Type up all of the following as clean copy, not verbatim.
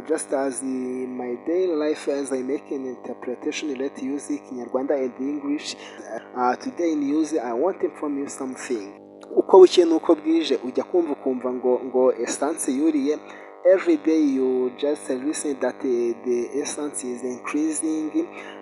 just as in my daily life as I make an interpretation let's use Kinyarwanda and English. Today in news I want to inform you something. Uko bukeye nuko bwije ujya kumva ngo essence yuriye. Every day you just listen that the essence is increasing,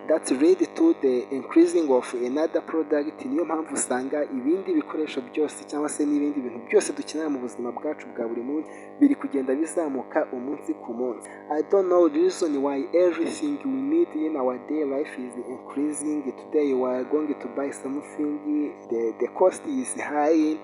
that lead to the increasing of another product. Niyo mpamvu usanga ibindi bikoresho byose cyangwa se n'ibindi bintu byose dukenera mu buzima bwacu bwa buri munsi biri kugenda bizamuka umunsi ku munsi. I don't know the reason why everything we need in our day life is increasing. Today you are going to buy something, the cost is high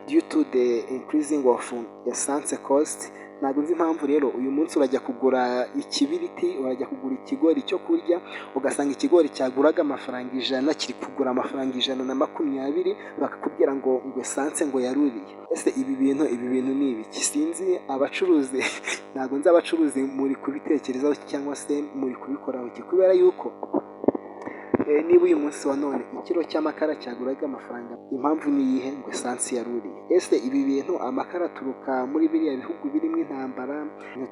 due to the increasing of essence cost. Ntabwo nzi impamvu rero uyu munsi urajya kugura ikibiriti, urajya kugura ikigori cyo kurya, ugasanga ikigori cyaguraga amafaranga 100 kiri kugura amafaranga 120, bakakubwira ngo essence ngo yaruriye. Ese ibi bintu ni ibiki? Sinzi abacuruzi ntabwo nzi abacuruzi muri kubitekerezaho cyangwa se muri kubikoraho iki, kubera yuko niba uyu munsi wa none ikiro cy'amakara cyaguraga amafaranga, impamvu ni iyihe? Ngo essence yaruriye. Ese ibi bintu amakara aturuka muri biriya bihugu birimo intambara?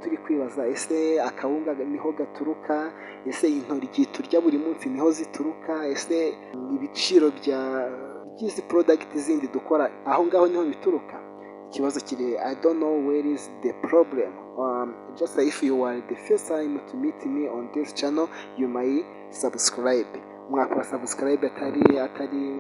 Turi kwibaza ese akawunga niho gaturuka? Ese intoryi turya buri munsi niho zituruka? Ese ibiciro by'izi product zindi dukora aho ngaho niho bituruka? Ikibazo kiri I don't know where is the problem. Just if you are the first time to meet me on this channel, you might subscribe. Mwakora subscribe atari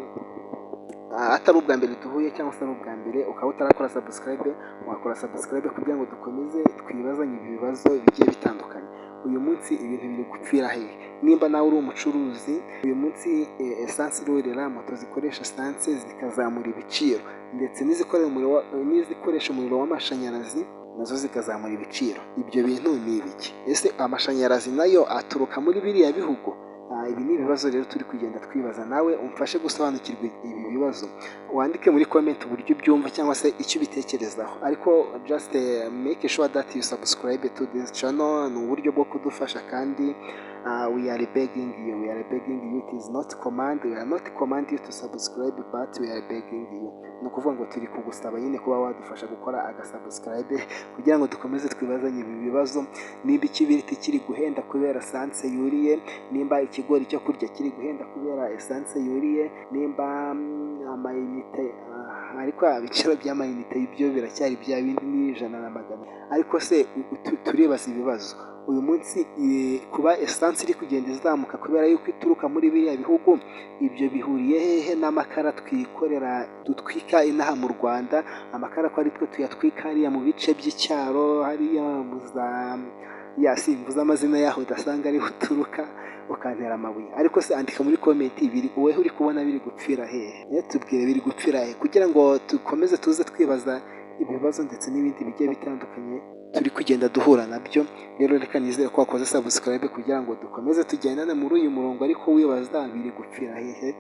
ubwa mbere tuhuye cyangwa se ubwa mbere ukaba utarakora subscribe, wakora subscribe kugira ngo dukomeze twibazanye ibibazo bigiye bitandukanye. Uyu munsi ibintu biri gupfira hehe? Nimba nawe uri umucuruzi, uyu munsi essence irorera, moto zikoresha essence zikazamura ibiciro, ndetse n'izikoresha umuriro w'amashanyarazi nazo zikazamura ibiciro. Ibyo bintu ni ibiki? Ese amashanyarazi nayo aturuka muri biriya bihugu? Ibi ni ibibazo rero turi kugenda twibaza. Nawe umfashe gusobanukirwa ibi bibazo, wandike muri comment uburyo ubyumva cyangwa se icyo ubitekerezaho, ariko just make sure that you subscribe to this channel. Ni uburyo bwo kudufasha kandi we are begging you, it is not command, we are not command you to subscribe but we are begging you. Ni ukuvuga ngo turi kugusaba nyine kuba wadufasha gukora agasubscribe kugira ngo dukomeze twibazanye ibi bibazo. Nimba ikibiriti kiri guhenda kubera essence yuriye, nimba ikigori cyo kurya kiri guhenda kubera essence yuriye, nimba amayinite ariko ibiciro by'amayinite ibyo biracyari bya bindi ni 100, ariko se turibaza ibibazo. Uyu munsi kuba essence iri kugenda izamuka kubera yuko ituruka muri biriya bihugu, ibyo bihuriye hehe n'amakara twikorera dutwika inaha mu Rwanda? Amakara ko ari twe tuyatwika hariya mu bice by'icyaro, hariya simvuze amazina yaho udasanga ariho uturuka ukantera amabuye. Ariko se andika muri comment ibiri wowe uri kubona biri gupfira hehe? Tubwire biri gupfira hehe kugira ngo dukomeze tuze twibaza ibibazo ndetse n'ibindi bigiye bitandukanye turi kugenda duhura nabyo. Rero reka nizere ko wakoze subscribe kugira ngo dukomeze tugendane muri uyu murongo, ariko wibaza biri gupfira hehe.